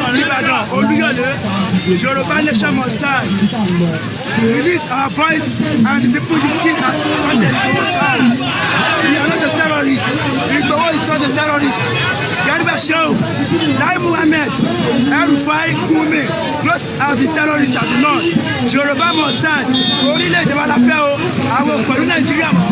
at Ibadan, Oluyole, Yoruba nation must stand. Release our boys and the people you killed at Sunday Igboho's house. We are not the terrorists. Igboho is not the terrorist. Garba Shehu, Lai Muhammad, El-Rufai, Gumi, those are the terrorists at the north. Yoruba must stand. Orílẹ̀-èdè wa la fẹ́ o, àwọn pẹ̀lú Nàìjíríà mọ́.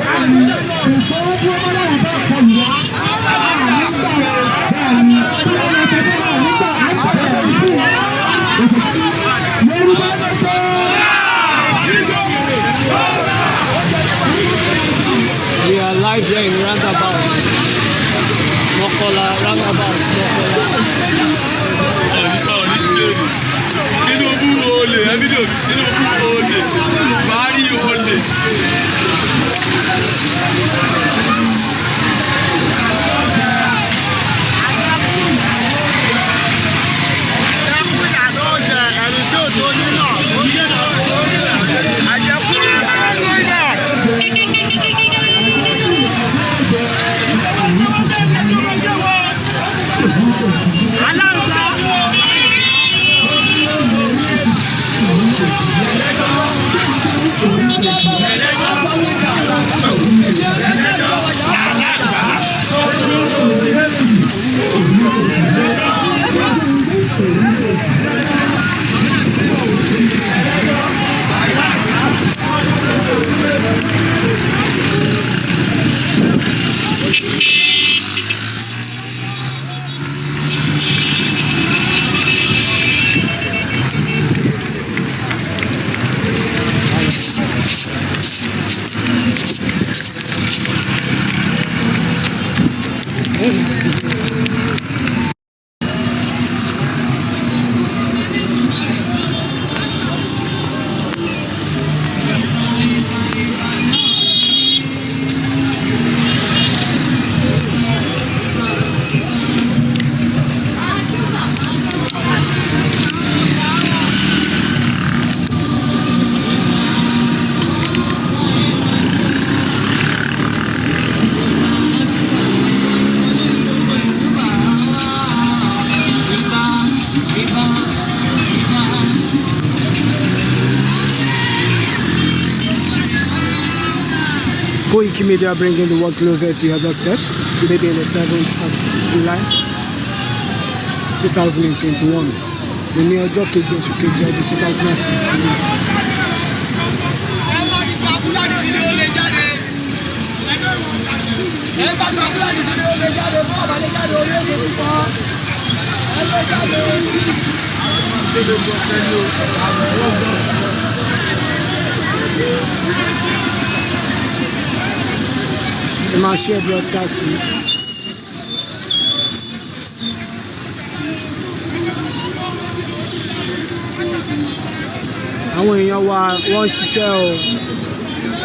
We are live here in roundabout. Mokola, roundabout, Mokola. Tinubu olè, Tinubu olè, Buhari olè. Koiki Media bringing the world closer to your doorsteps. Today being the 7th of July 2021. The new ọjọ́ keje oṣù keje ọdún 2021. My share broadcasting. Àwọn èèyàn wa wọ́n ṣiṣẹ́ o.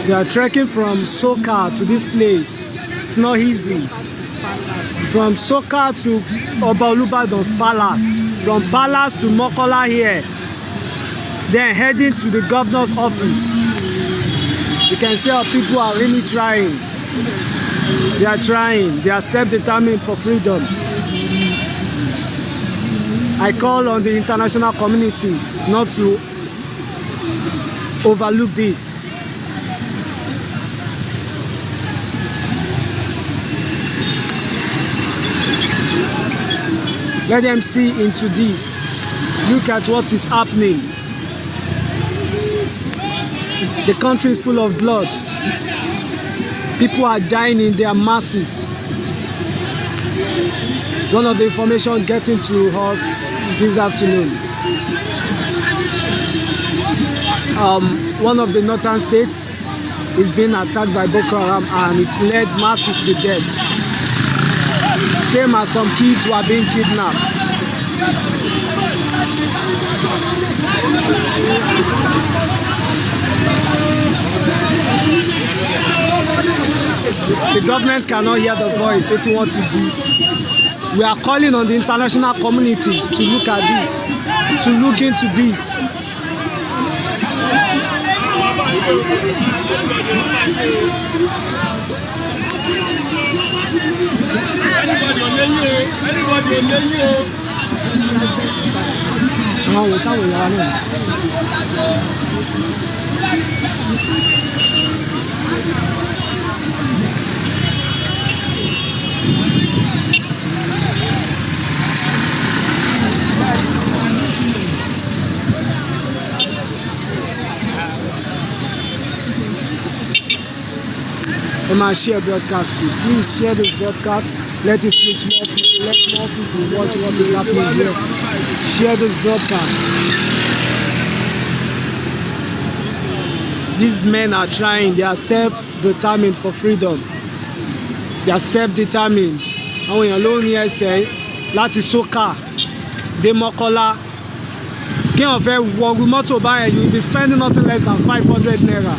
They are trekking from Soka to this place. It's not easy. From Soka to Oba Olubadan's palace. From palace to Mokola here. Then heading to the governor's office. You can see how people are really trying. They are trying. They are self-determined for freedom. I call on the international communities not to overlook this. Let them see into this. Look at what is happening. The country is full of blood. People are dying in their masses. One of the information getting to us this afternoon. One of the northern states is being attacked by Boko Haram and it led masses to death. Same as some kids who are being kidnapped. The government cannot hear the voice. It's what it do. We are calling on the international communities to look at this, to look into this. Anybody máa wò sáwọn ìyára náà. Share broadcast it. Please share this broadcast. Let it reach more people. Let more people watch what is happening here. Share this broadcast. These men are trying. They are self-determined for freedom. They are self-determined. Àwọn èèyàn ló ní ẹsẹ̀ láti Soka dé Mọ́kọ́lá. Kí wọ́n fẹ́ wọ̀rù mọ́tò báyẹn, you will be spending nothing less than 500 naira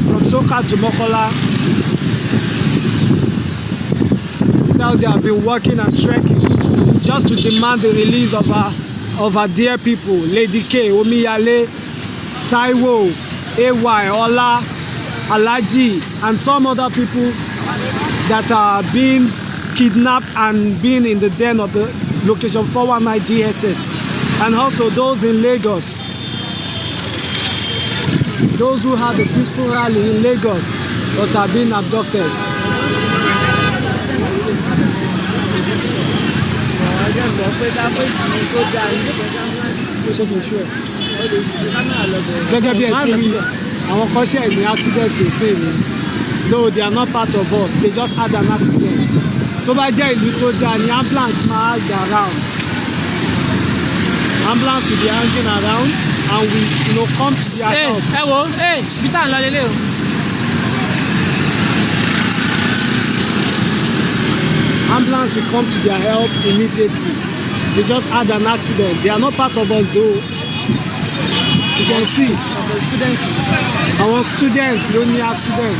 from Soka to Mọ́kọ́lá. So they have been working and trekking just to demand the release of our dear people, Lady K, Omiyale, Taiwo, AY, Ola, Alaji, and some other people that are being kidnapped and being in the den of the location 419 DSS, and also those in Lagos, those who had a peaceful rally in Lagos but are being abducted. Gẹ́gẹ́ bí ẹ ti rí àwọn kan ṣe ní accident sí ni, though they are not part of us, they just had an accident. Tó bá jẹ́ ìlú tó dáa ni ambulance máa hang around. Ambulance will be hanging around and we come to their help. Ẹ wo ibi tá à ń lọ lélẹ̀ o. Ambulance will come to their help immediately. They just had an accident. They are not part of us though. You can see. Our students don't need accident.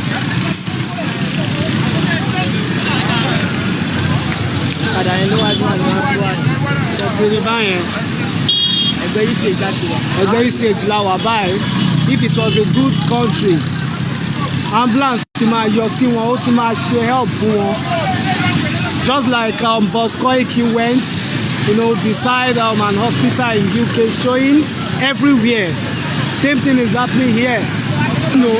If it was a good country, ambulance ti máa yọ sí wọn, ó ti máa ṣe help fún wọn. Just like Boss Koiki went, beside an hospital in UK, showing everywhere. Same thing is happening here. You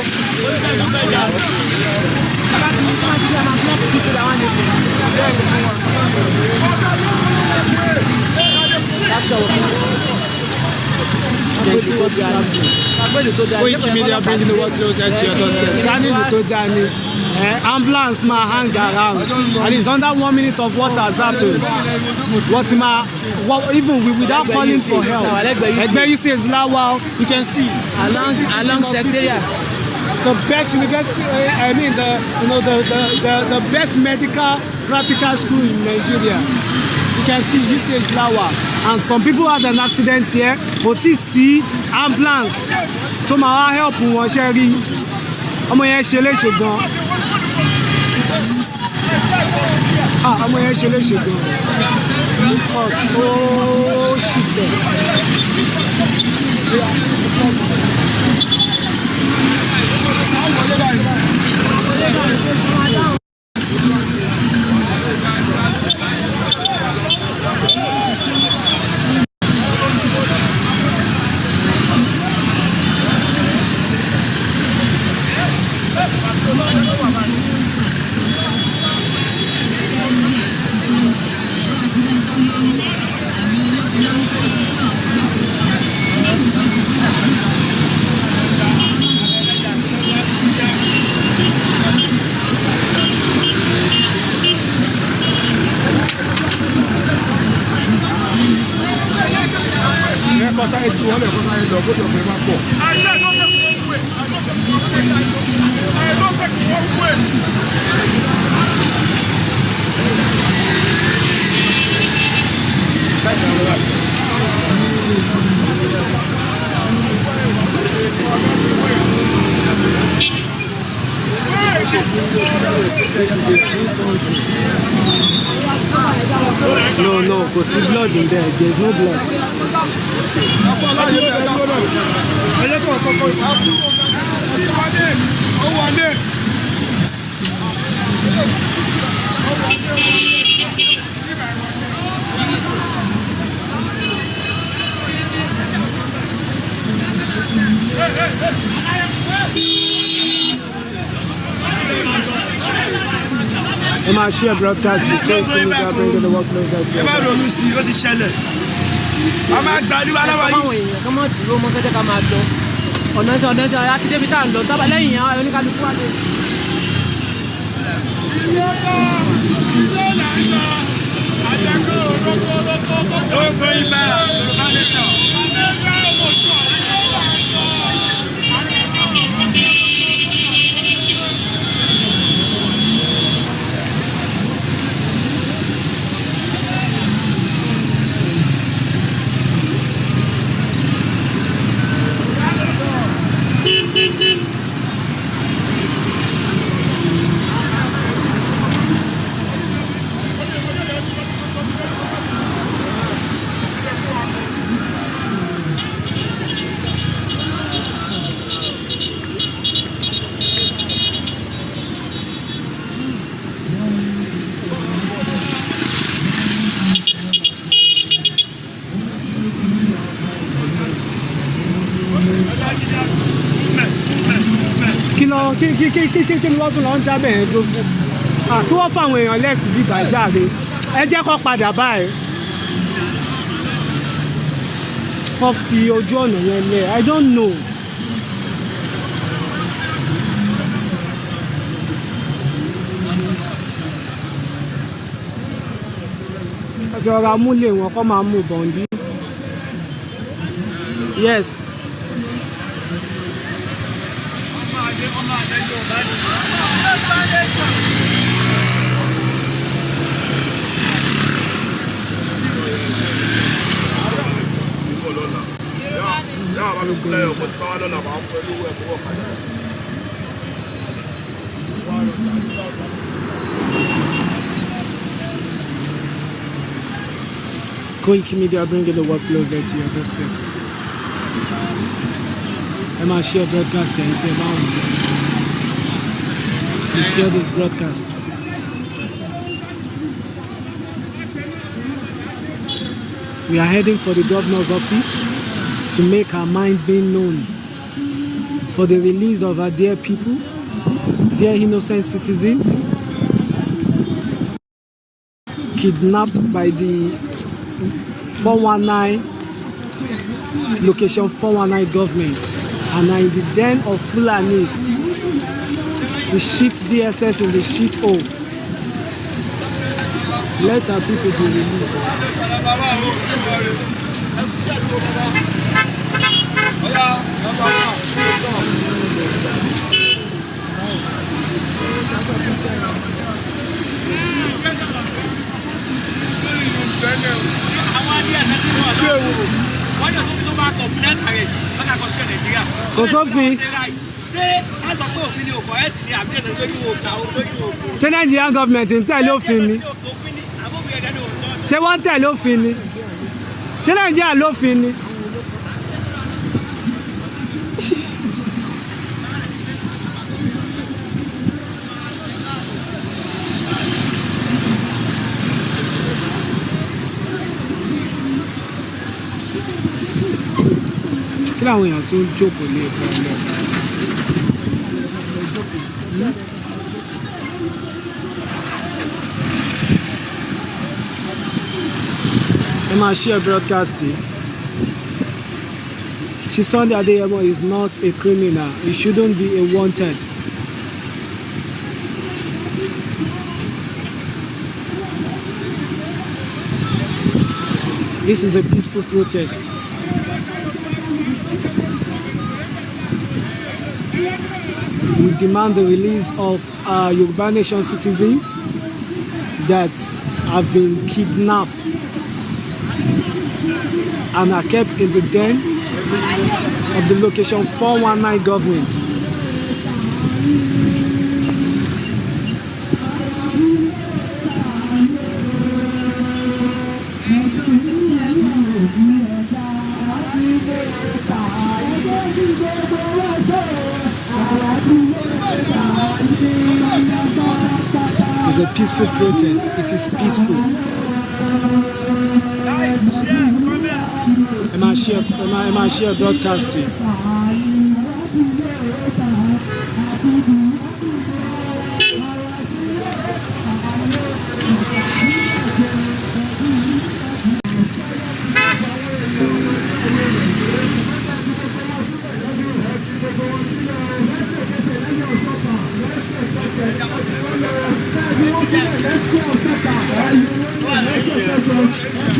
can see what is happening. Which media bringing the world closer to your doorstep? Scanning the total. Ambulance ma hang around, and it's under 1 minute of what has happened. Even without calling for help. Egbeyi says Lawa, you can see along Secretariat. The best university, the best medical practical school in Nigeria. You can see UCH Lawa, and some people had an accident here, but you see ambulance to my help wọn ṣe rí. Ọmọ yẹn ṣe léṣe gan. Ọmọ yẹn ṣe léṣe gan. Oh shit. No, because there's blood in there. There's no blood. ẹ máa share broadcast to take to media bring the work closer to ẹ má ronú sí i ó ti ṣẹlẹ̀ a máa gbàdúrà lọ́wọ́ yìí. káwọn èèyàn kọ́ mọ́ dúró mọ́ kẹ́tẹ́ ká máa lọ ọ̀nà ẹ̀sẹ̀ àti débi tá à ń lọ tábà lẹ́yìn yẹn ayọ̀ oníkálukú wà lè. Don't go in back. Yorùbá nation. kí ni wọ́n tún lọ ń jábẹ̀ yẹn tó fún kí wọ́n fáwọn èèyàn lẹ́sìn bíbá jáde ẹ jẹ́ kó padà báyìí kó fi ojú ọ̀nà yẹn lẹ̀ I don't know. àti ọ̀rọ̀ amúlé wọn kó máa mú bọ̀ǹdí yes. Koiki Media bringing the work closer to your doorsteps. I might share broadcast and say about you share this broadcast. We are heading for the governor's office to make our mind being known for the release of our dear people, dear innocent citizens kidnapped by the 419 location 419 government and are in the den of Fulanis. The shit DSS in the shit hole. Let our people be released. Kò sófin. Ṣé Nigerian government ń tẹ̀lé òfin ni? Ṣé wọ́n ń tẹ̀lé òfin ni? Ṣé Nigeria lófin ni? Kí làwọn èèyàn tún jókòó lé ẹ̀kọ́ ọlọ́ọ̀? Ẹ máa share broadcasting. Chief Sunday Adeyemo is not a criminal. He shouldn't be a wanted. This is a peaceful protest. We demand the release of Yoruba Nation citizens that have been kidnapped and are kept in the den of the location 419 government. It is a peaceful protest. It is peaceful. Am I share broadcasting?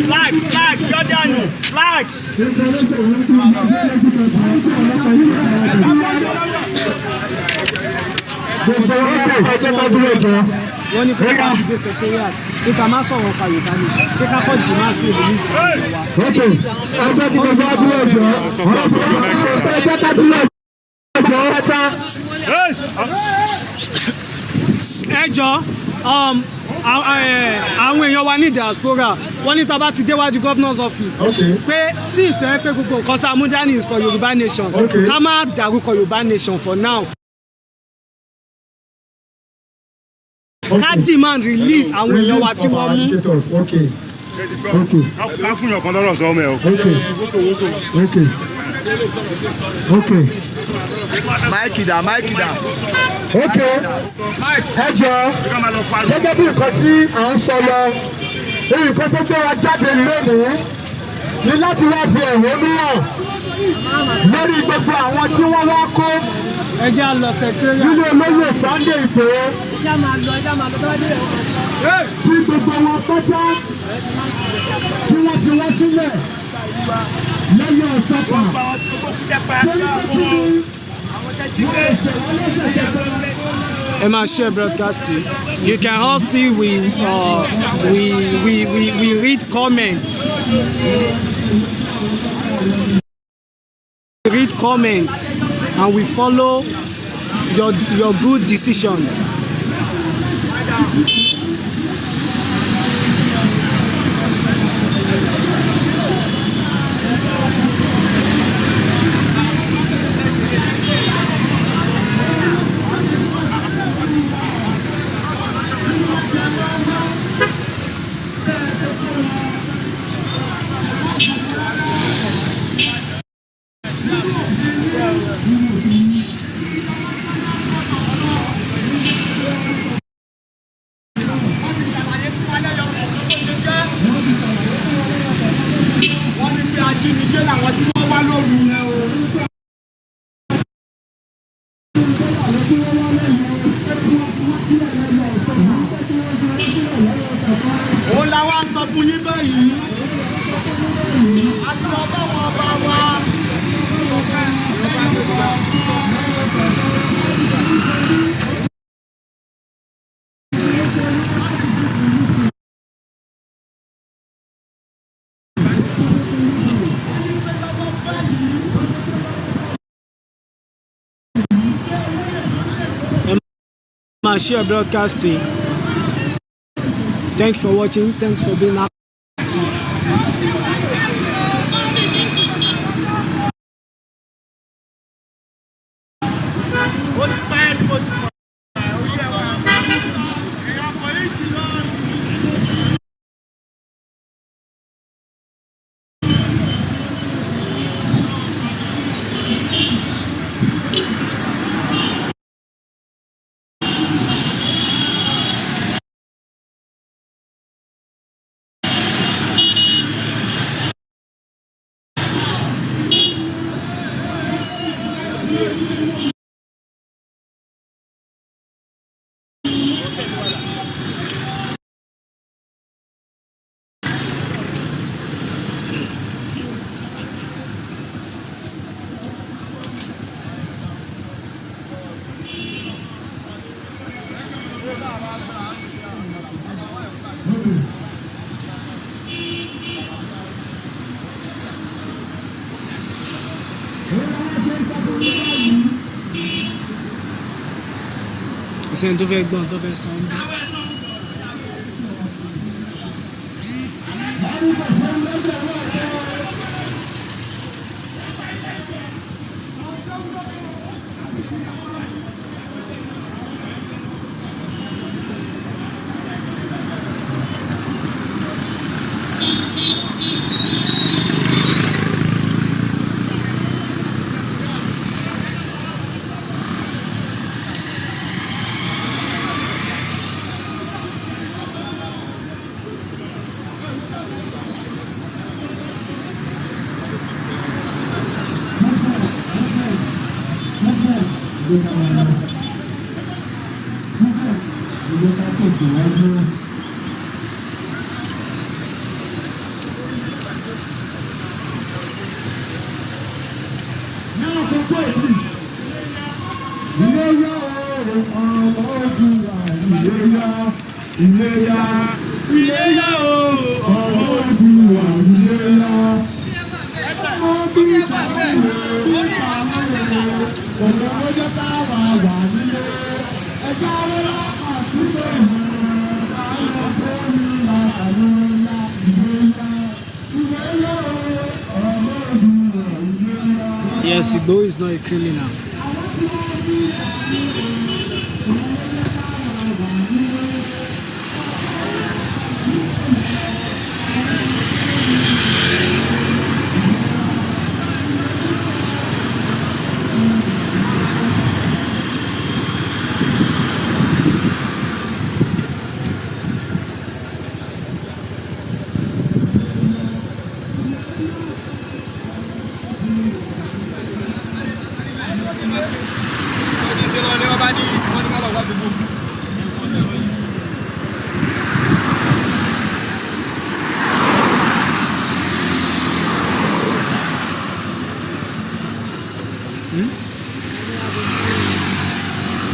Flag, Jordan, flags. wọ́n ní pé ká ti dé secretariat pé ká má sọ̀rọ̀ pa Yorùbá nation pé ká kọ́ demand fún release àwọn ọmọ wa. ọjọ́ tí mo bá dúró jọ ọjọ́ ká dúró jọ ọ̀tá. ẹ jọ àwọn èèyàn wa ní diaspora wọ́n ní tá bá ti déwájú governor's office pé since tó yẹ pé gbogbo nǹkan tá a mú dání is for Yorùbá nation ká má dárúkọ Yorùbá nation for now. ká demand release àwọn èèyàn wa tí wọ́n mú. ká fún yàn kan lọ́rọ̀ sọ ọmọ ẹ̀ o. máìkì dà. ẹ jọ gẹ́gẹ́ bí nǹkan tí à ń sọ lọ nǹkan tó gbé wa jáde lónìí ni láti wá fi ẹ̀hónú hàn lórí gbogbo àwọn tí wọ́n wá kó ẹ jẹ́ à lọ secretariat. nílé olóyè Sunday Igboho tí gbogbo wọn pátá tí wọ́n fi wọ́n sílẹ̀ lẹ́yìn ọ̀sọ́pà torí pé kí ni wọ́n lè ṣẹ̀wọ́n lọ́sẹ̀ kẹta. ẹ máa share broadcasting. You can all see we read comments. We read comments and we follow your good decisions. òun làwọn sọ fún yín báyìí àti ọba wọn ọba wa. Share broadcasting. Thanks for watching. Thanks for being active. Sẹ́ni tó fẹ́ gbọ́n tó fẹ́ sọ ọ́n bá. ìlú ká tẹ̀síwájú. Ní àkókò èyí, Iléyá ọmọ Òdùwà, Iléyá, Iléyá, Iléyá ọmọ Òdùwà, Iléyá. Ọ̀nà ọjọ́ táwa wà nílé, ẹjọ́ ọlọ́lá àtúntò ìhàn, àwọn tó ní àwọn ńlá Iléyá, Iléyá ọmọ Òdùwà, Iléyá. Yes, Igboho is not a criminal.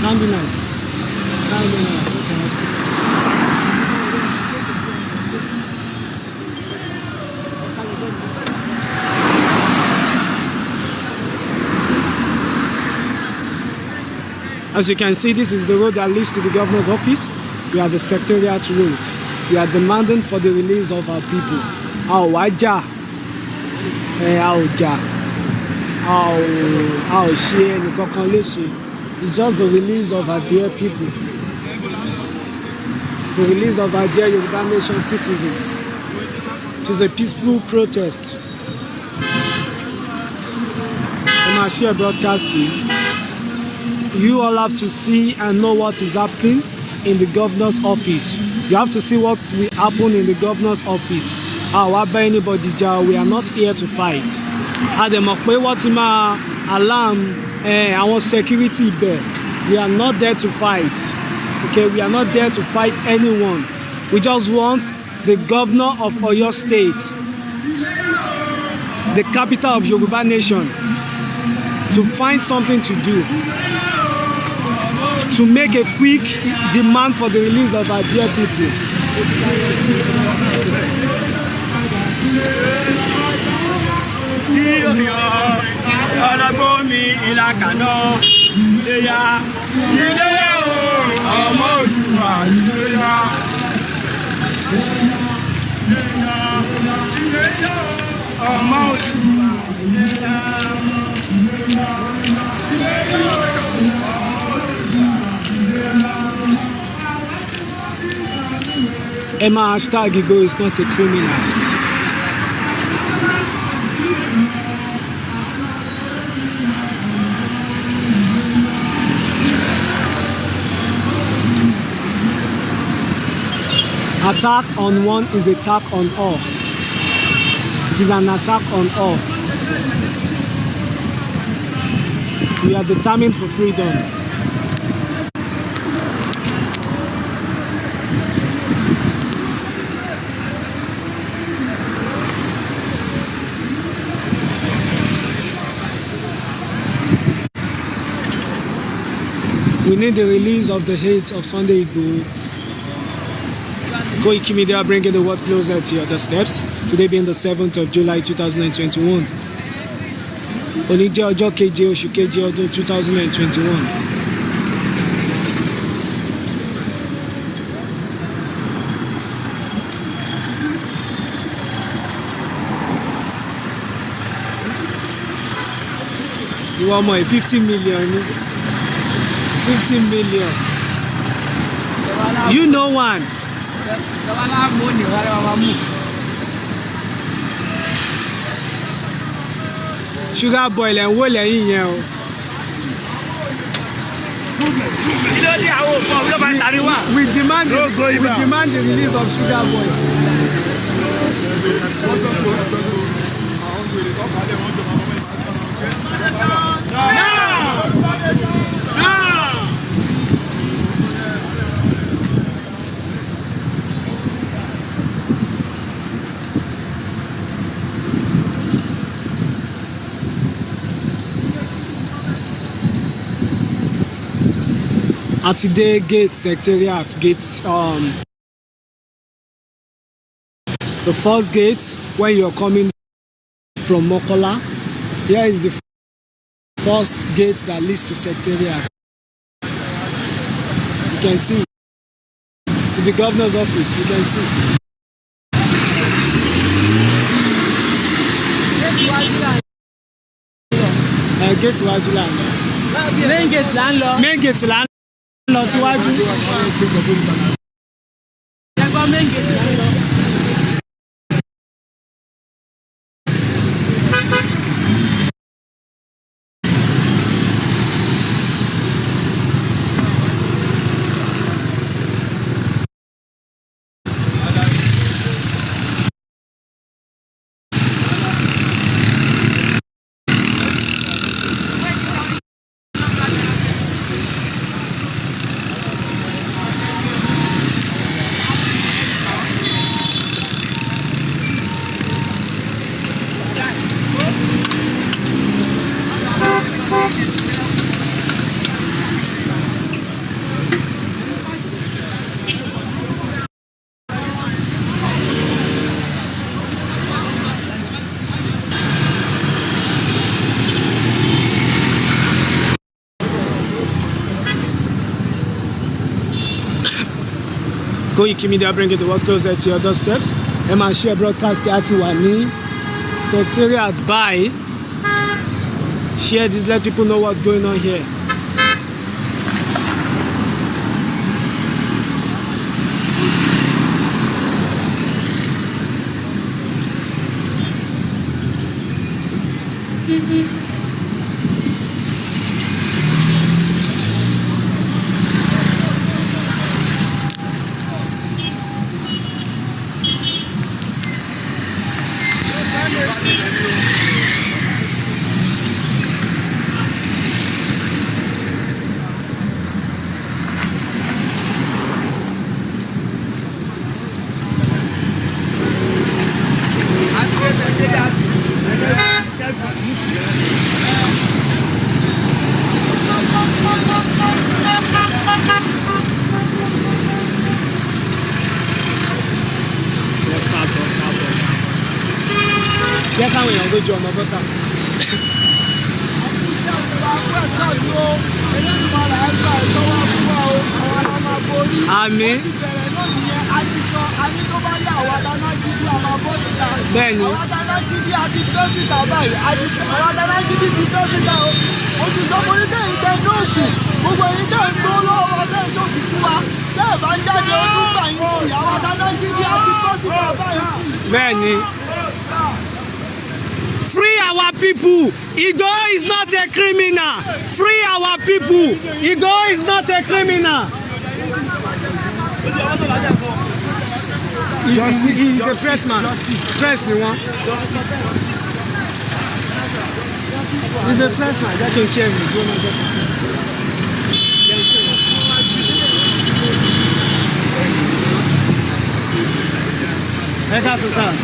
Candle night. Candle night. Okay, let's go. As you can see, this is the road that leads to the governor's office. We are the Secretariat Road. We are demanding for the release of our people. Our waja, our ja, our share, it's just the release of our dear people. The release of our dear Yoruba Nation citizens. It is a peaceful protest. On our share broadcasting, you all have to see and know what is happening in the governor's office. You have to see what will happen in the governor's office. Why anybody jail? We are not here to fight. Alarm our security there. We are not there to fight. Okay, we are not there to fight anyone. We just want the governor of Oyo State, the capital of Yoruba Nation, to find something to do, to make a quick demand for the release of our dear people. Emma #Igboho is not a criminal. Attack on one is attack on all. It is an attack on all. We are determined for freedom. We need the release of the heads of Sunday Igboho. Koiki Media bringing the world closer to your doorsteps. Today being the 7th of July 2021. Òní jẹ́ ọjọ́ keje oṣù keje ọdún 2021. You want more 50 million. 50 million. You know one. Sugar boy and wo lẹ́yìn yẹn o. We demand the release of Sugar boy. Atide Gate Secretariat Gate. The first gate when you're coming from Mokola. Here is the first gate that leads to Secretariat. You can see to the governor's office. You can see. Gate iwájú là ń lọ. Main gate là ń lọ. Main gate là ń lọ síwájú. Ẹ̀gbọ́n main gate là ń lọ. Koiki Media bring it the world closer to your doorsteps. Ẹ máa share broadcast tí a ti wà ní Secretariat báyìí. Share this, let people know what's going on here. Jẹ́ káwọn èèyàn lójú ọmọ bọ́tà. Àmín. Bẹ́ẹ̀ni. Bẹ́ẹ̀ni. Free our people. Igbo is not a criminal. Free our people. Igbo is not a criminal. He is a pressman. Press ni one. He's a pressman. That can kill me. Eka Susan.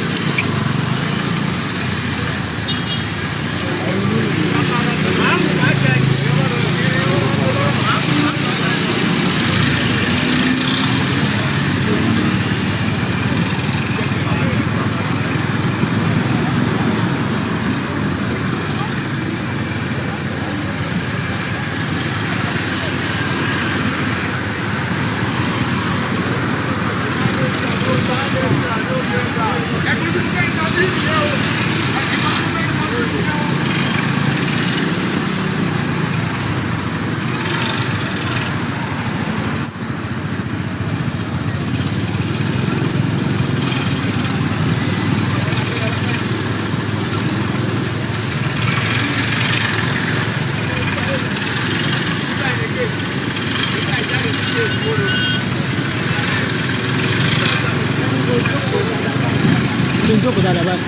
Kí n jókòó dáadáa báyìí.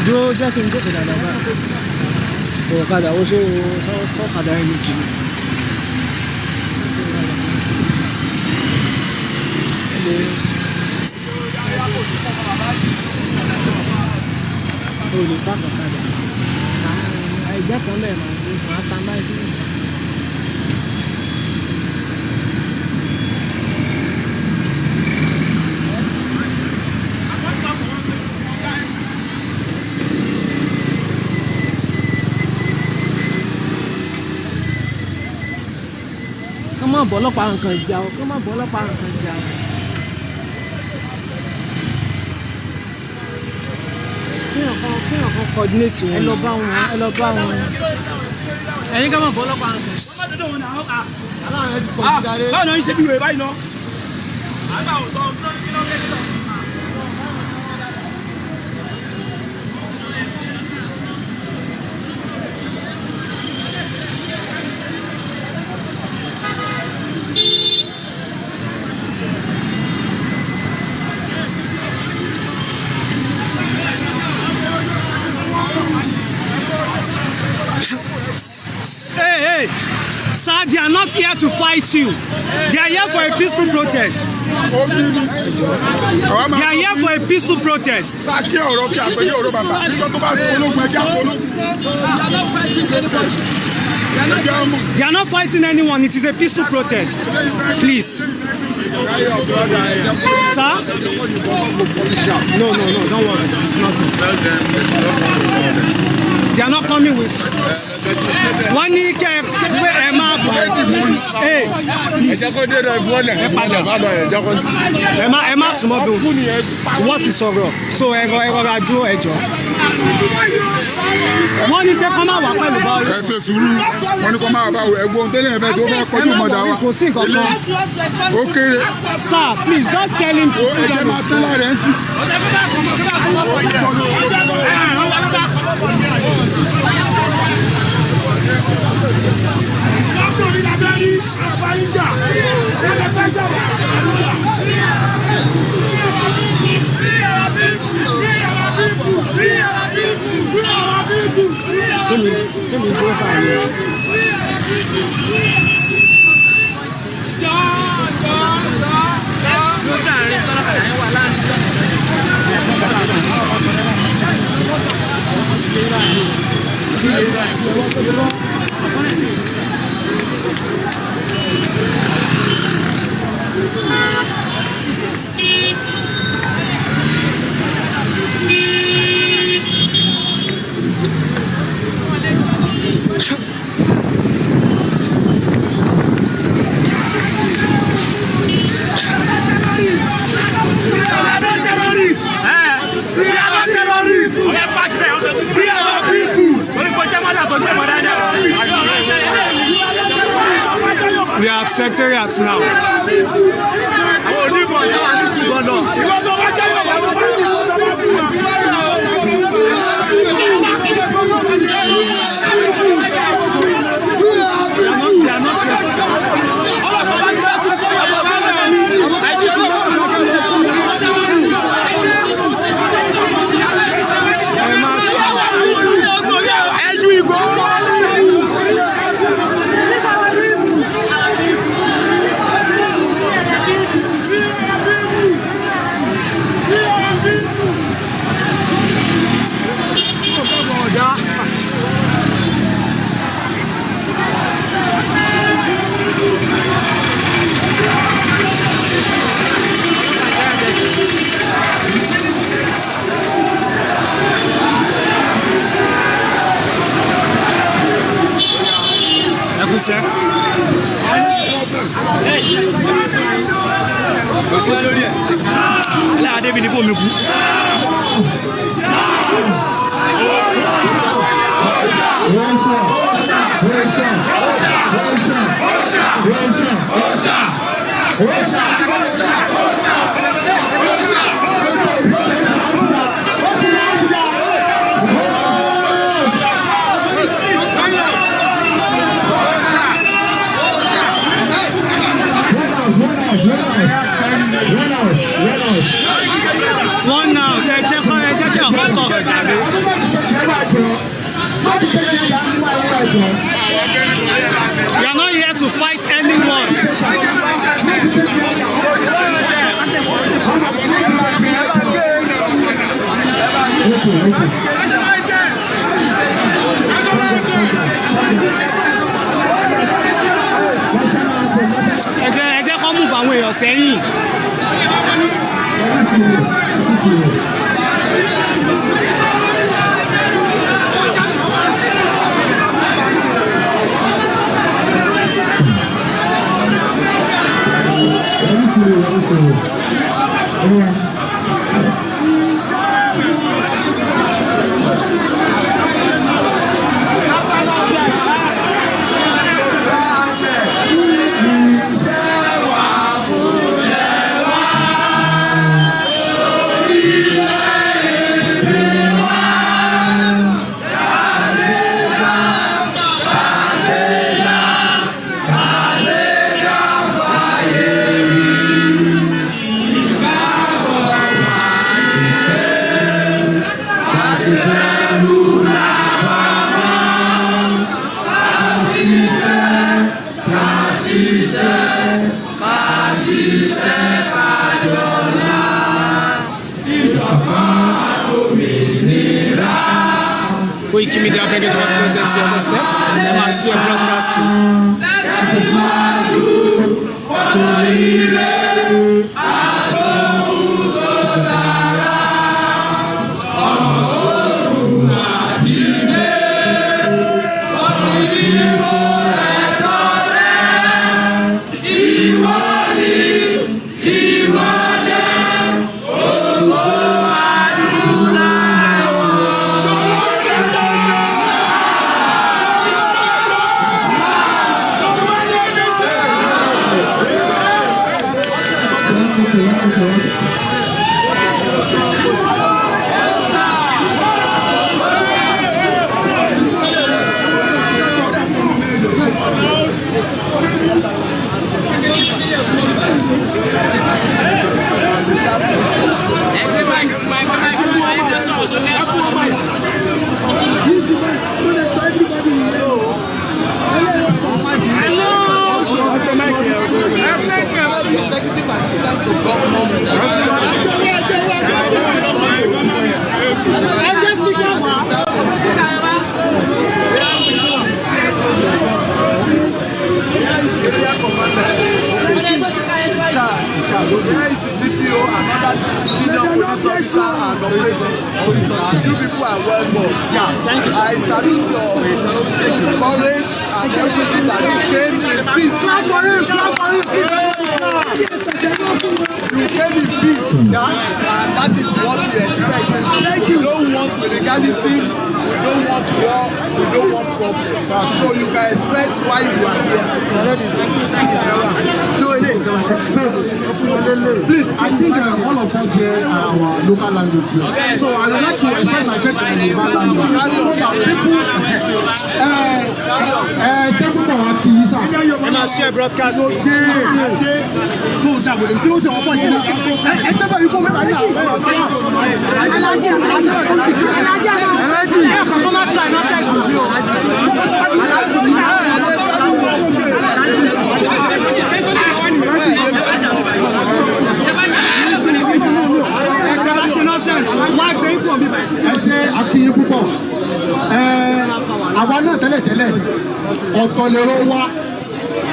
Dúró jẹ́ kí n jókòó dáadáa báyìí. Ọ̀kadà ó ṣe ọ̀kadà ẹni jìnnà. O lè pàkó ọ̀kadà. Ẹgbẹ́ kan bẹ́ẹ̀ máa stand by. bọ́ ọlọ́pàá nǹkan ìjà o kó má bọ́ ọlọ́pàá nǹkan ìjà o. kéèyàn kan coordinate wọn. ẹ lọ bá wọn ẹ̀yin ká má bọ́ ọlọ́pàá nǹkan. báwo ni wọ́n ṣe bí wèé báyìí náà. Hey, sir, they are not here to fight you. They are here for a peaceful protest. They are here for a peaceful protest. They are not fighting anyone. It is a peaceful protest. Please. Sir? No, don't worry. It's nothing. They are not coming with. Wọ́n ní kẹ́ ẹ máa bọ̀. Ẹ má súnmọ́ bí wọ́n ti sọ̀rọ̀ so ẹ rọra dúró ẹjọ́. Wọ́n ní pé kọ́ máa wà pẹ̀lú báwo. Ẹ ṣe sùúrù wọ́n ní kọ́ máa bá ẹ̀gbọ́n tẹ́lẹ̀ ẹ̀fẹ́ tó fẹ́ kọjú mọ̀dá wa. Kò sí nǹkan kan. Ó kéré. Sir, please just tell him to put Ẹ̀jẹ̀ down máa his tún phone. lára ẹ̀ ń sìn. Let me go somewhere. We are at Secretariat now. Sir. One now, say check on ọkọ sọ̀rọ̀ jàre. We are not here to fight anyone. Ẹ jẹ́ kó move àwọn èèyàn sẹ́yìn. Koiki Media beg you to represent your steps. MRC Broadcasting. You people are well known. Yeah, thank you. I salute your courage and everything that you came in peace. Clap for him, clap for him. You came in peace, yeah, and that is what we expect. Thank you. We don't want illegality, we don't want war, we don't want problems. So you can express why you are here. So please, I think all of us here are our local language here. Okay. So I would like to express myself in the local language. So that people, MRC Broadcasting. àwa náà tẹ́lẹ̀tẹ́lẹ̀ ọ̀tọ̀ lèrò wa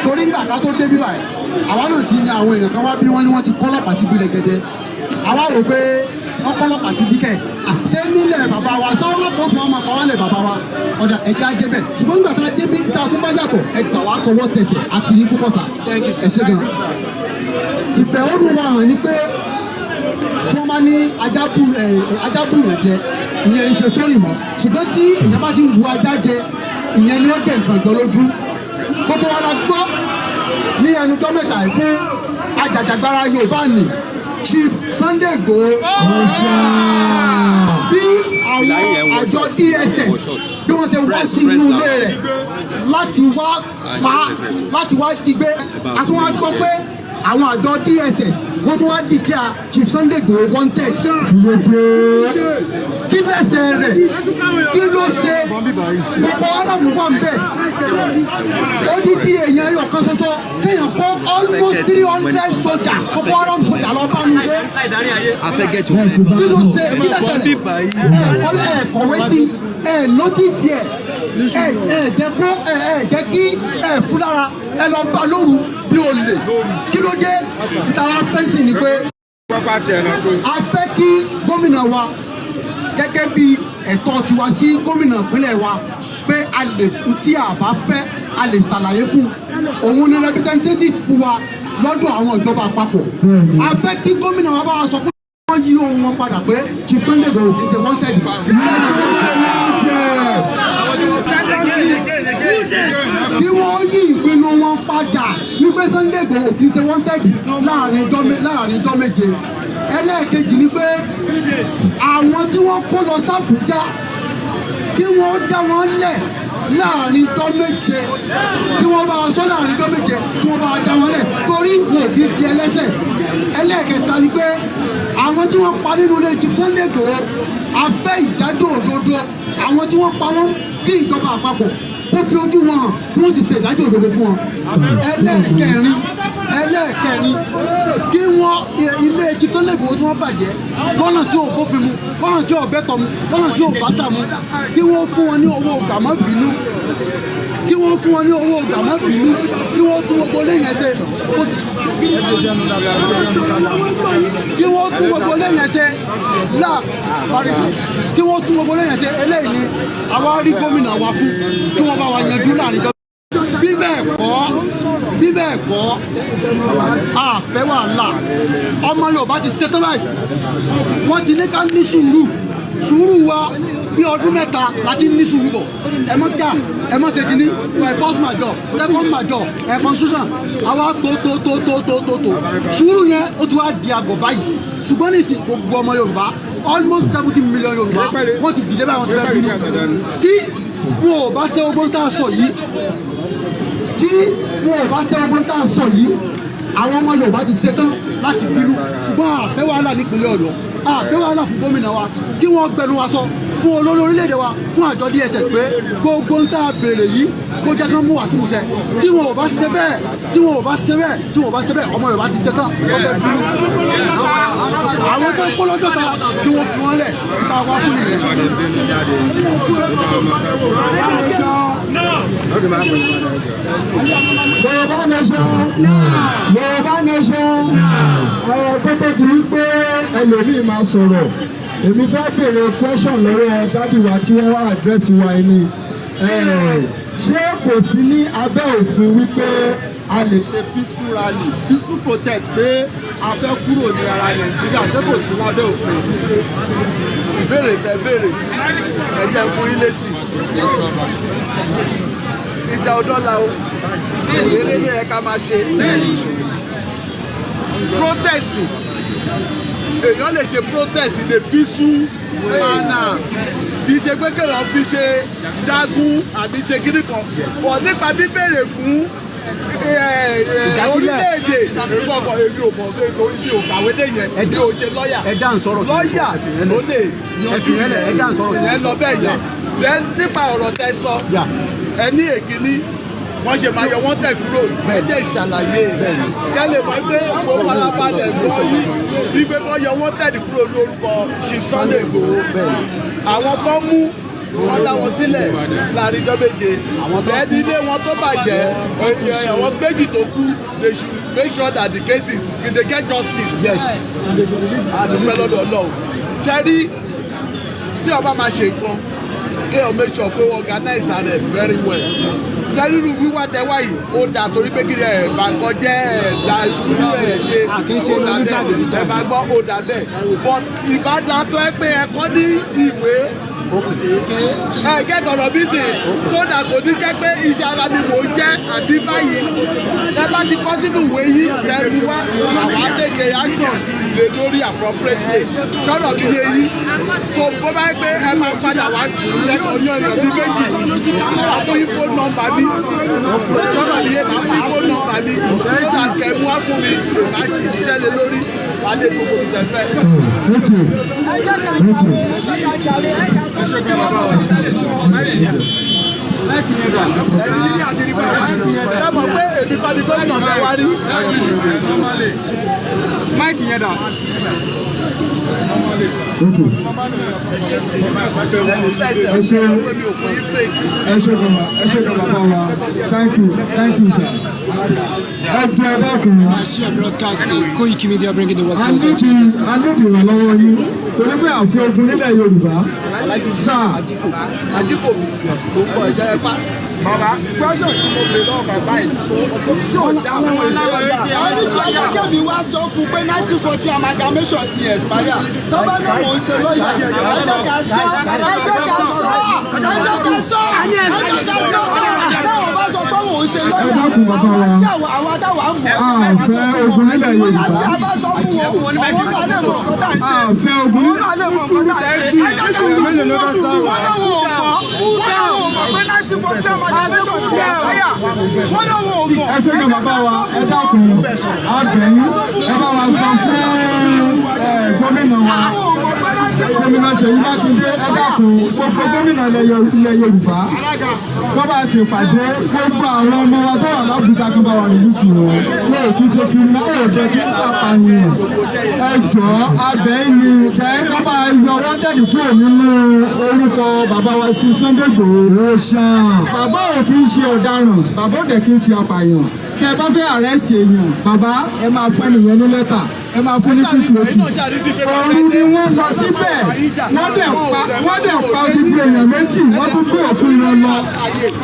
torí nígbà ká tó débi báyìí àwa náà ti yan àwọn èèyàn kan wá bí wọ́n ní wọ́n ti kọ́lọ́pàá síbi lẹ́gẹ̀dẹ̀ àwa rò pé wọ́n kọ́lọ́pàá síbi kẹ̀ ṣé nílẹ̀ bàbá wa ṣé ọlọ́pàá tó wọn máa pa wọ́n lẹ̀ bàbá wa ọ̀dà ẹ̀já débẹ̀ ṣùgbọ́n nígbà tá a débi tá a tún bá yàtọ̀ ẹgbà wa tọwọ́ tẹsẹ̀ àkìrí púpọ̀ sà ẹ ṣé gan. ìfẹ̀hónú wa hàn ní pé tí wọ́n bá ní ajábù rẹ̀ jẹ ìyẹn ìṣe sórí mọ́ ṣùgbọ́n tí èèyàn bá ti ń bu ajá jẹ ìyẹn ni ó jẹ nǹkan jọ lójú gbogbo wa la gbọ́ ní ẹnu tó mẹ́ta fún ajàjàgbara Yorùbá ni Chief Sunday Igboho bí àwọn àjọ DSS bí wọ́n ṣe wá sí inú ilé rẹ̀ láti wá pa láti wá digbé àti wọ́n á gbọ́ pé àwọn àjọ DSS wọ́n tún wá dìkíà Chief Sunday Igboho wanted kí lẹ́sẹ̀ rẹ̀ kí ló ṣe Boko Haram wà ń bẹ̀ odidi èèyàn ẹyọ kan ṣoṣo kéèyàn kó almost 300 sójà Boko Haram sójà lọ bá mi gbé kí ló ṣe kí lẹ́sẹ̀ rẹ̀ ẹ̀ kọ̀wé sí ẹ̀ nọ́tìsì ẹ̀ jẹ́ kí ẹ̀ fúlára ẹ̀ lọ bá lóru bí o lè kí ló dé ìtara fẹ́ǹsì ni pé a fẹ́ kí gómìnà wa gẹ́gẹ́ bí ẹ̀tọ́ tiwa sí gómìnà ìpínlẹ̀ wa pé a lè fún tí a bá fẹ́ a lè ṣàlàyé fún òun ní representative fún wa lọ́dọ̀ àwọn ìjọba àpapọ̀. A fẹ́ kí gómìnà wa bá wa sọ fún wọ́n yí ohun wọn padà pé Chief Sunday Igboho kì í ṣe wanted. Kí wọ́n yí ìpinnu wọn padà wípé Sunday Igboho kì í ṣe wanted láàrin ijọ́ méje. Ẹlẹ́ẹ̀kejì ni pé àwọn tí wọ́n kó lọ s'Àbújá kí wọ́n dá wọn lẹ̀ láàrin ijọ́ méje, kí wọ́n bá aṣọ láàrin ijọ́ méje, kí wọ́n bá dá wọn lẹ̀ torí wọn kì í ṣe ẹlẹ́ṣẹ̀. Ẹlẹ́ẹ̀kẹta ni pé àwọn tí wọ́n pa nínú ilé Chief Sunday Igboho a fẹ́ ìdájọ́ òdodo. Àwọn tí wọ́n pa wọ́n kí ìjọba àpapọ̀ kó fi ojú wọn hàn kí wọ́n sì ṣe ìdájọ́ òdodo fún wọn. Ẹlẹ́ẹ̀kẹrin kí wọ́n ilé Chief Sunday Igboho tí wọ́n bàjẹ́ lọ́nà tí ò bófin mu, lọ́nà tí ò bẹ́tọ̀ mu, lọ́nà tí ò bàtà mu, kí wọ́n fún wọn ní owó gbàmọ́bìnú, kí wọ́n fún wọn ní owó gbàmọ́bìnú, kí wọ́n tún gbogbo lẹ́yìn ẹsẹ̀ kí wọ́n tún gbogbo lẹ́yìn ẹsẹ̀ kí wọ́n tún gbogbo lẹ́yìn ẹsẹ̀ eléyìí ni àwa rí gómìnà wa fún kí wọ́n bá wa yanjú láàrin gómìnà. Bí bẹ́ẹ̀ kọ́ àfẹ́ wàhálà ọmọ Yorùbá ti ṣe tán báyìí wọ́n ti ní ká ní sùúrù wa bí ọdún mẹ́ta láti ní sùúrù bọ̀ ẹ mọ́ ká ẹ mọ́ ṣe kìíní first major second major constitution àwa tó sùúrù yẹn ó ti wá di àgọ̀ báyìí ṣùgbọ́n ní ìsìn gbogbo ọmọ Yorùbá almost 70 million Yorùbá wọ́n ti dìde báyìí wọ́n ti fẹ́ bínú tí wọn ò bá ṣe ogun tá a sọ yìí àwọn ọmọ Yorùbá ti ṣetán láti bínú ṣùgbọ́n àfẹ́ wàhálà nípínlẹ̀ Ọ̀yọ́ àfẹ́ wàhálà fún gómìnà wa kí wọ́n gbẹnu wa sọ fún olórí orílẹ̀-èdè wa fún àjọ DSS pé gbogbo ń tá a béèrè yìí kó jẹ́ kán mú wá sí musẹ̀ tí wọn ò bá ṣe bẹ́ẹ̀ ọmọ Yorùbá ti ṣetán ọ̀fẹ́ bínú àwọn tó ń kó lọ́jọ́ ta kí wọ́n fi wọ́n lẹ̀ nípa wá fún nìyẹn. Yorùbá nation kó tó di wípé ẹlòmíì máa sọ̀rọ̀ èmi fẹ́ béèrè question lọ́wọ́ dádì wa tí wọ́n wá àdírẹ́sì wa ẹni ṣé kò sí ní abẹ́ òfin wípé a lè ṣe peaceful rally peaceful protest pé a fẹ́ kúrò ní ara Nàìjíríà ṣé kò sí lábẹ́ òfin. Ìbéèrè tẹ́ béèrè ẹ jẹ́ fún ilé sí ìjà ọdọ́la o ìrere ní ẹ̀ka máa ṣe protest èèyàn lè ṣe protest in a peaceful manner kì í ṣe pé kéèyàn fi ṣe jagun àbí ṣe kíní kan bọ̀ nípa bíbèrè fún orílẹ̀-èdè ìkọ̀kọ̀ èmi ò mọ̀ pé torí mi ò kàwé dé yẹn mi ò ṣe lọ́ọ̀yà lọ́ọ̀yà ló lè yanjú ìyẹn lọ bẹ́ẹ̀ yẹn nípa ọ̀rọ̀ tẹ́ sọ ẹni èkíní wọ́n ṣe máa yọ wọ́n tẹ̀ kúrò ẹ̀jẹ̀ ìṣàlàyé kẹ́lẹ̀ mọ́ pé kó farabalẹ̀ gbọ́ yìí wípé kọ́ yọ wọ́n tẹ̀ kúrò lórúkọ Chief Sunday Igboho àwọn tó mú wọ́n dá wọn sílẹ̀ láàrin ọjọ́ méje ẹni ilé wọn tó bàjẹ́ àwọn méjì tó kú they should make sure that the cases they get justice. àdúpẹ́ lọ́dọ̀ Ọlọ́run ṣe rí tí ọba máa ṣe nǹkan kéèyàn make sure pé wọ́n organize rẹ̀ very well. sẹ́rírù wíwá tẹ́wá yìí ó dà torí pé kí ni ẹ̀ bá nǹkan jẹ́ ẹ̀ dá irú ẹ̀ ṣe ó dà bẹ́ẹ̀ ẹ̀ máa gbọ́ ó dà bẹ́ẹ̀ but ìbádàn tó ẹ pé ẹ̀kọ́ ní ìwé get ọ̀rọ̀ bí sè sódà kò ní jẹ́ pé iṣẹ́ ara mi mò ń jẹ́ àbí báyìí ẹ bá ti kọ́ sínú ìwé yìí lẹ́nu wá àwọn àtẹ̀kẹ́ action lè lórí appropriate sọ̀rọ̀ mi yé yìí so bó bá yẹ pé ẹ máa padà wá lẹ́kọ̀ọ́ yan èèyàn bí méjì máa fún yín fóònù nọ́mbà mi sọ̀rọ̀ mi yé máa fún yín fóònù nọ́mbà mi sódà kẹ́mú wá fún mi máa ṣiṣẹ́ lé lórí wá dé gbogbo mi tẹ̀ fẹ́. Nàìjíríà ti rí báwa sí. ẹ mọ̀ pé èmi kọ́ ni gómìnà tẹ wá rí. máìkì yẹn dà. ẹ ṣe gan-an bàbá wa thank you sir. ẹjọ́ ẹ̀dákun. Share broadcasting. Koiki Media bringing the world a closer to níbi you. ìrànlọ́wọ́ yín torí pé àfi ogun nílẹ̀ Yorùbá sáà. àdìfò mi ló ń bọ̀ ẹ̀jẹ̀ ẹ̀ pa. bàbá question tí mo bèrè lọ́wọ́ bàbá yìí tí ò dá fún oníṣẹ́ ayájọ́ mi wá sọ fún pé 1940 amalgamation ti expire tọ́ba náà mò ń ṣe lọ́yà ẹjọ́ ká sọ táwọn bá sọ pé mò ń ṣe lọ́yà àwọn adáwà ń mọ̀ àfẹ́ ogun nílẹ̀ Yorùbá. láti abá sọ fún wọn àwọn náà lè mọ̀ ọ̀kọ́ tá à ń ṣe àfẹ́ ogun. àwọn náà lè mọ̀ ọ̀kọ́ tá à ń ṣe ẹjọ́ ká sọ fún wọn náà wọn ò mọ̀ pé 1940 amalgamation ti expire wọn náà wọn ò mọ̀. ẹ ṣe ní bàbá wa ẹ dákun abẹ́yìn ẹ bá wa sọ fún gómìnà wa gómìnà Ṣèyí Mákindé ẹ dákun gbogbo gómìnà ilẹ̀ Yorùbá wọ́n bá ṣe pàdé gbogbo àwọn ọmọ wa tó wà lábùúgbà tó bá wà nínú sí wọn wọn ò kí ṣe kí wọn ò jẹ́ kí ṣàpàyàn ẹ jọ abẹ́yìn ni wọ́n bá yọ wọ́n tẹ̀lé kúrò nínú orúkọ bàbá wa sí Sunday Igboho ṣáà bàbá ò kí ń ṣe ọ̀daràn bàbá ò dẹ̀ kí ń ṣe apààyàn kẹ ẹ bá fẹ́ àrẹ́sì èèyàn bàbá ẹ máa fún ẹnìyẹn ní lẹ́tà ẹ máa fún ní quick notice òru ni wọ́n lọ síbẹ̀ wọ́n dẹ̀ pa odidi èèyàn méjì wọ́n tún gbé òfin wọn lọ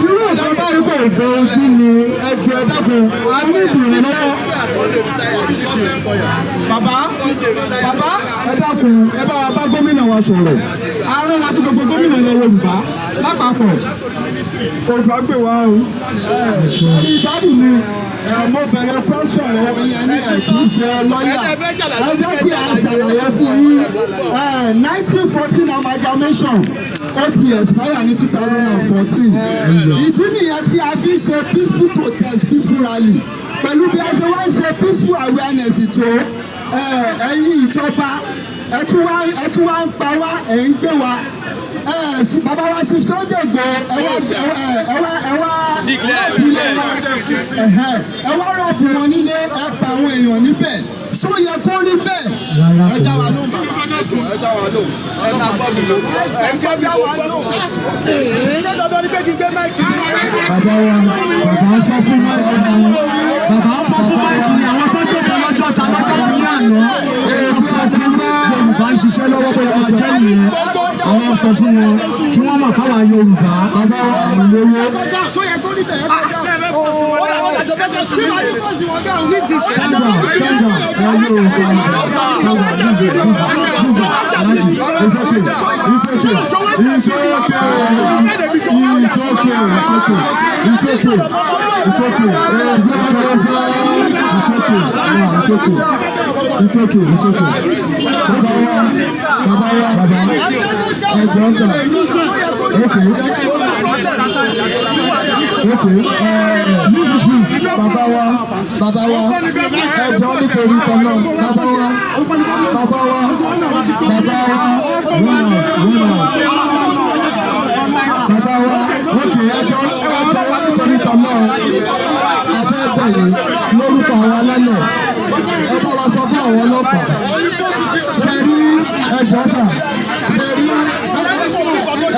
irú ìtọ́ báyìí kò fẹ́ ojú ni ẹjọ́ ẹ dákun a ní ìdìrànlọ́wọ́ bàbá ẹ dákun ẹ bá wa bá gómìnà wa sọ̀rọ̀ àárọ̀ wa sí gbogbo gómìnà ilẹ̀ Yorùbá lápapọ̀ ògbà gbé wa o sọ́ọ́rí ìbádùn mi mo bẹ̀rẹ̀ question lọ́wọ́ yẹn ní ẹ̀kí ṣe lọ́ọ̀yà ẹ jẹ́ kí a ṣàlàyé fún yín 1914 amalgamation ó ti expire ní 2014 ìdí nìyẹn tí a fi ṣe peaceful protest peaceful rally pẹ̀lú bí a ṣe wá ń ṣe peaceful awareness tó ẹ̀yin ìjọba ẹ tún wá ń pa wá ẹ̀ ń gbé wa bàbá wa ṣe Sunday Igboho ẹ wá rọ̀ fún wọn nílé ẹ pa àwọn èèyàn níbẹ̀ ṣó yẹ kó rí bẹ́ẹ̀ ẹ dá wa lóhùn bàbá ẹ dá wa lóhùn ẹ ká gbọ́ mi lóhùn ẹ gbọ́ mi lóhùn. ṣé dandan ni pé kí n gbé máìkì ní bàbá wa bàbá ń fọ́ fún máìkì ni bàbá ń fọ́ fún máìkì ni àwọn tó dé bọ́ lọ́jọ́ ta lọ́jọ́ ní àná Yorùbá ń ṣiṣẹ́ lọ́wọ́ pé máa jẹ́ nìyẹn àwọn sọ fún wọn kí wọ́n mọ̀ káwa Yorùbá bàbá lówó. It's okay. Baba ẹ̀gbọ́n sà. Okay. Listen please. Baba wa ẹ̀jọ̀ nítorí tọ́nà. Baba wa winners. Baba wa okay ẹ̀jọ̀ wa nítorí tọ́nà. Abẹ́ bẹ̀yẹ lórúkọ àwọn alálẹ̀. Ẹ bá wa sọ fún àwọn ọlọ́pàá. Ṣẹ̀rí ẹ̀jọ̀ sà. Ṣẹ̀rí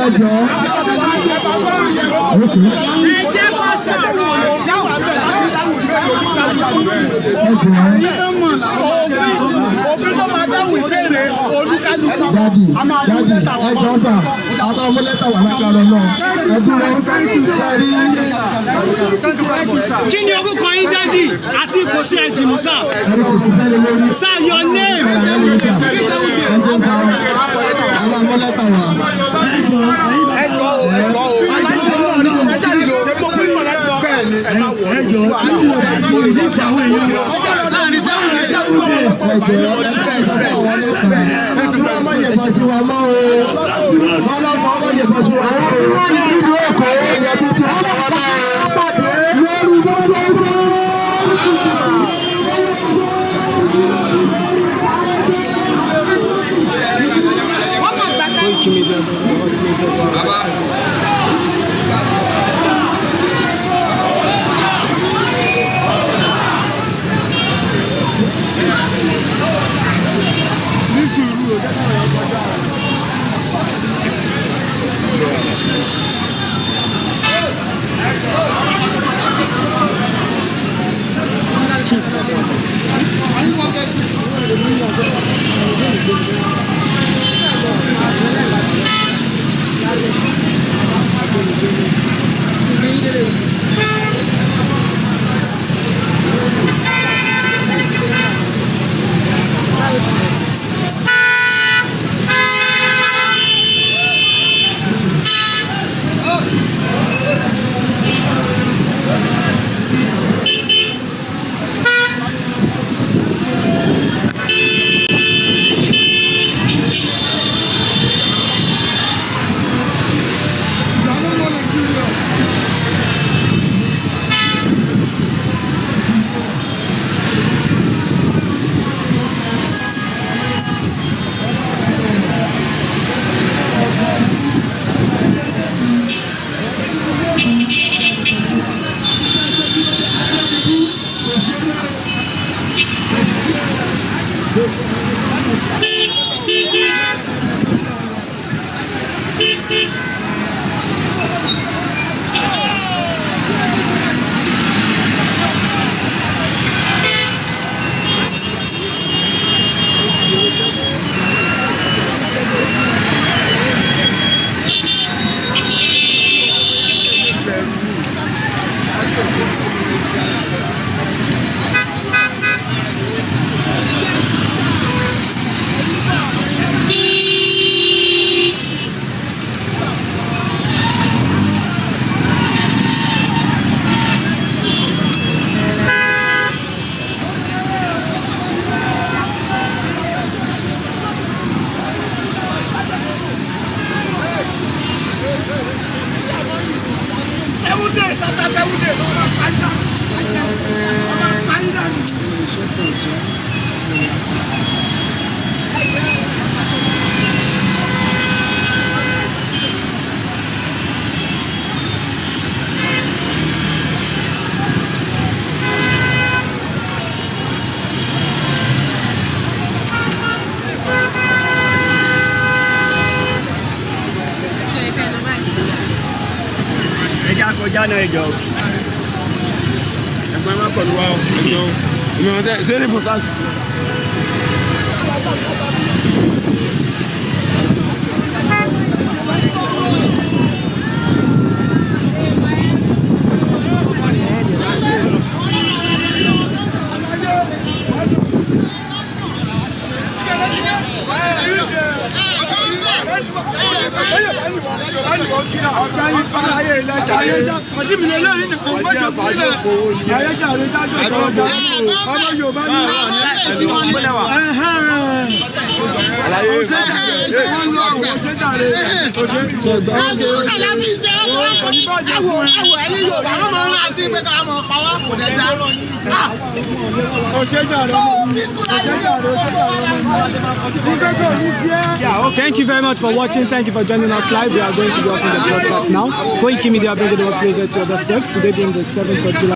ẹ̀jọ̀. Okay. Dadi, ẹjọ́ sà, àwọn ọmọ lẹ́tà wà lágbára náà. Ẹ dúró, sẹ́rí. Kí ni orúkọ yín dádì àti ipò tí ẹ dìmú sà? Ẹ̀rọ òṣìṣẹ́ ni lórí. Sir, your name. Ẹ ṣe sá, àwọn ọmọ lẹ́tà wà. Ẹjọ́ tí mo bá ti rìlíìsì àwọn èèyàn láàrin 7 days. Ẹjọ́ ìsọfún àwọn lẹ́tà. Kí wọ́n má yẹ̀bọ̀ sí wa mọ́ o. Wọ́n lọ́pọ̀ ọmọ yẹ̀bọ̀ sí wa mọ́ o. Wọ́n yẹ nínú ọkọ̀ ẹ̀yẹ tó ti ṣe wọ́n mọ́ o. Yorùbá ló ń fọ́. kọjá náà ìjọ. ẹgbẹ́ máa kọ̀ ní wa ẹjọ́ ìmọ̀ tẹ́ ṣé ní pọ̀tàkì. ọ̀gbẹ́ni fàlàyé ìlẹjà ayéjà ọdí mi lè lẹ́yìn nìkan gbọ́dọ̀ fúnlẹ̀ ayéjà rẹ dájọ́ ìṣọ̀rọ̀jà ọmọ Yorùbá ní àlàyé Thank you very much for watching. Thank you for joining us live. We are going to be offering the broadcast now. Koiki Media bringing the work closer to your doorsteps. Today being the 7th of July.